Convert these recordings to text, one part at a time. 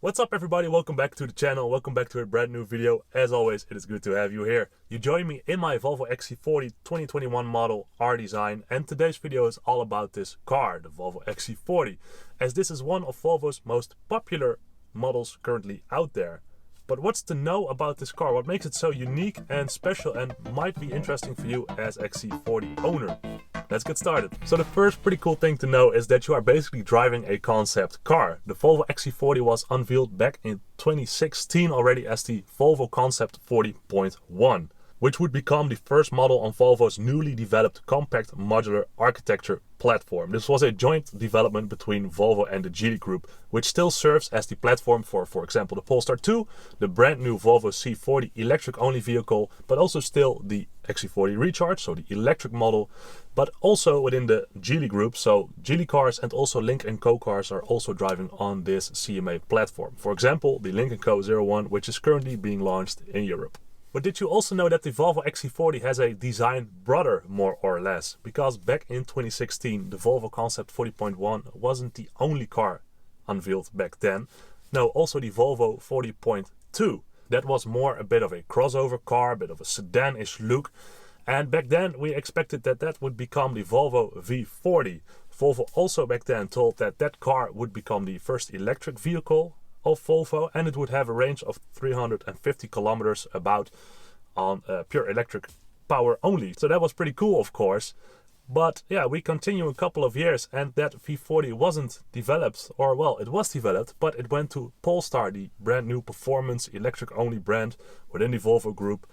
What's up everybody, welcome back to the channel, welcome back to a brand new video. As always, it is good to have you here. You join me in my Volvo XC40 2021 model R design, and today's video is all about this car, the Volvo XC40, as this is one of Volvo's most popular models currently out there. But what's to know about this car? What makes it so unique and special and might be interesting for you as XC40 owner? Let's get started. So the first pretty cool thing to know is that you are basically driving a concept car. The Volvo XC40 was unveiled back in 2016 already as the Volvo Concept 40.1, which would become the first model on Volvo's newly developed compact modular architecture platform. This was a joint development between Volvo and the Geely Group, which still serves as the platform for example, the Polestar 2, the brand new Volvo C40 electric-only vehicle, but also still the XC40 Recharge, so the electric model, but also within the Geely Group, so Geely cars and also Lynk & Co cars are also driving on this CMA platform. For example, the Lynk & Co 01, which is currently being launched in Europe. But did you also know that the Volvo XC40 has a design brother, more or less? Because back in 2016, the Volvo Concept 40.1 wasn't the only car unveiled back then. No, also the Volvo 40.2. That was more a bit of a crossover car, a bit of a sedan-ish look. And back then we expected that that would become the Volvo V40. Volvo also back then told that that car would become the first electric vehicle of Volvo, and it would have a range of 350 kilometers about on pure electric power only. So that was pretty cool, of course. But yeah, we continue a couple of years and that V40 wasn't developed, or well, it was developed, but it went to Polestar, the brand new performance electric only brand within the Volvo group.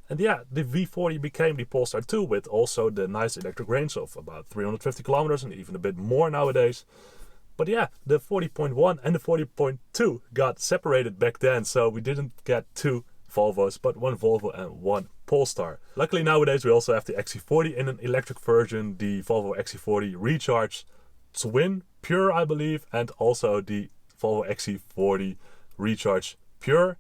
And yeah, the V40 became the Polestar 2 with also the nice electric range of about 350 kilometers and even a bit more nowadays. But yeah, the 40.1 and the 40.2 got separated back then, so we didn't get two Volvos, but one Volvo and one Polestar. Luckily nowadays we also have the XC40 in an electric version, the Volvo XC40 Recharge Twin Pure, I believe, and also the Volvo XC40 Recharge Pure.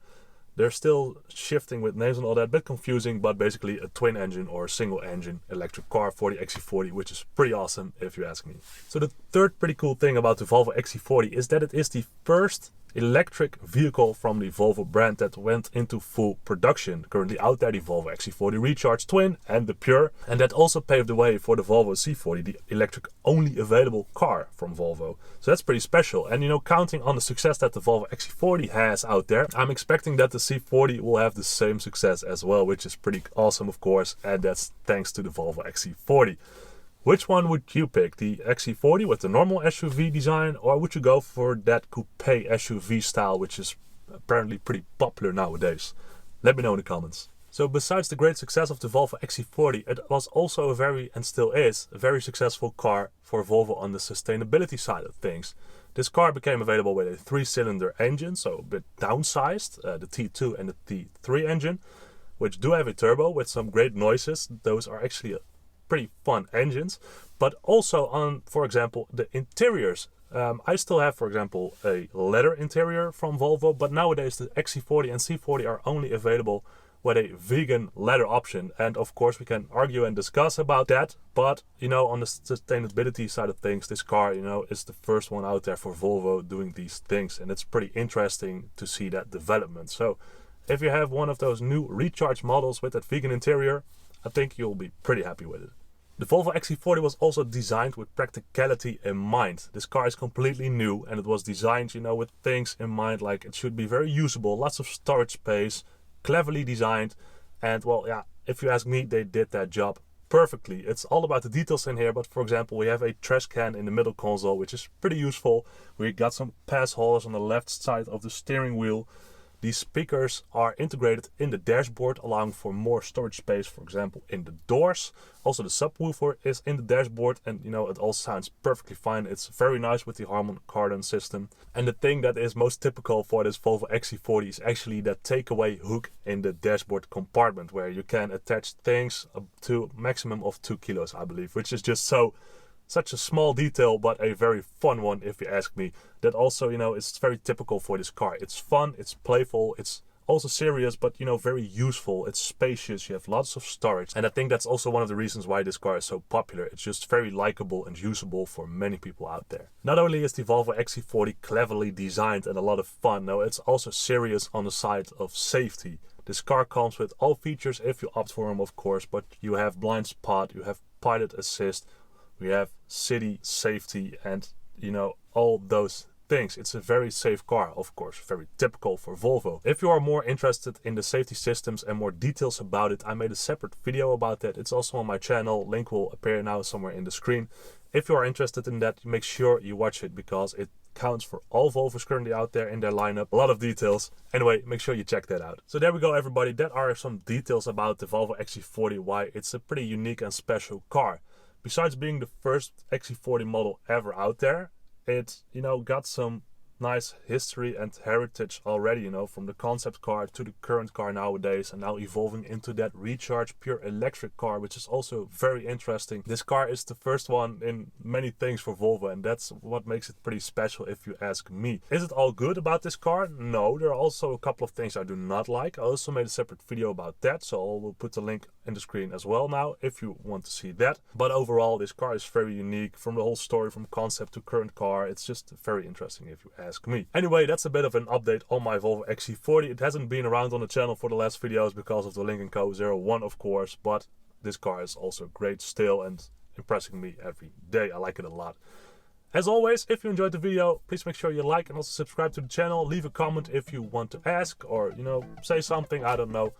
They're still shifting with names and all that, a bit confusing, but basically a twin engine or single engine electric car for the XC40, which is pretty awesome if you ask me. So the third pretty cool thing about the Volvo XC40 is that it is the first electric vehicle from the Volvo brand that went into full production. Currently out there, the Volvo XC40 Recharge Twin and the Pure, and that also paved the way for the Volvo C40, the electric only available car from Volvo. So that's pretty special, and you know, counting on the success that the Volvo XC40 has out there, I'm expecting that the C40 will have the same success as well, which is pretty awesome, of course, and that's thanks to the Volvo XC40. Which one would you pick? The XC40 with the normal SUV design, or would you go for that coupe SUV style, which is apparently pretty popular nowadays? Let me know in the comments. So besides the great success of the Volvo XC40, it was also a very, and still is, a very successful car for Volvo on the sustainability side of things. This car became available with a 3-cylinder engine, so a bit downsized, the T2 and the T3 engine, which do have a turbo with some great noises. Those are actually pretty fun engines, but also on, for example, the interiors. I still have, for example, a leather interior from Volvo, but nowadays the XC40 and C40 are only available with a vegan leather option. And of course we can argue and discuss about that, but you know, on the sustainability side of things, this car, you know, is the first one out there for Volvo doing these things, and it's pretty interesting to see that development. So if you have one of those new Recharge models with that vegan interior, I think you'll be pretty happy with it. The Volvo XC40 was also designed with practicality in mind. This car is completely new and it was designed, you know, with things in mind, like it should be very usable, lots of storage space, cleverly designed, and well, yeah, if you ask me, they did that job perfectly. It's all about the details in here, but for example, we have a trash can in the middle console, which is pretty useful. We got some pass holders on the left side of the steering wheel. These speakers are integrated in the dashboard, allowing for more storage space, for example, in the doors. Also, the subwoofer is in the dashboard, and you know, it all sounds perfectly fine. It's very nice with the Harman Kardon system. And the thing that is most typical for this Volvo XC40 is actually that takeaway hook in the dashboard compartment, where you can attach things up to a maximum of 2 kilos, I believe, which is just such a small detail, but a very fun one if you ask me. That also, you know, is very typical for this car. It's fun, it's playful, it's Also serious, but you know, very useful. It's spacious, you have lots of storage. And I think that's also one of the reasons why this car is so popular. It's just very likable and usable for many people out there. Not only is the Volvo XC40 cleverly designed and a lot of fun, no, it's also serious on the side of safety. This car comes with all features if you opt for them, of course, but you have blind spot, you have pilot assist, we have city safety, and you know, all those things. It's a very safe car, of course, very typical for Volvo. If you are more interested in the safety systems and more details about it, I made a separate video about that. It's also on my channel. Link will appear now somewhere in the screen. If you are interested in that, make sure you watch it because it counts for all Volvos currently out there in their lineup. A lot of details. Anyway, make sure you check that out. So there we go, everybody. That are some details about the Volvo XC40, why it's a pretty unique and special car. Besides being the first XC40 model ever out there, it, you know, got some nice history and heritage already, you know, from the concept car to the current car nowadays, and now evolving into that Recharge pure electric car, which is also very interesting. This car is the first one in many things for Volvo, and that's what makes it pretty special if you ask me. Is it all good about this car? No, there are also a couple of things I do not like. I also made a separate video about that, so I will put the link in the screen as well now if you want to see that. But overall, this car is very unique from the whole story, from concept to current car. It's just very interesting if you ask me. Anyway, that's a bit of an update on my Volvo XC40. It hasn't been around on the channel for the last videos because of the Link & Co 01, of course, but this car is also great still and impressing me every day. I like it a lot. As always, if you enjoyed the video, please make sure you like and also subscribe to the channel. Leave a comment if you want to ask or, you know, say something, I don't know.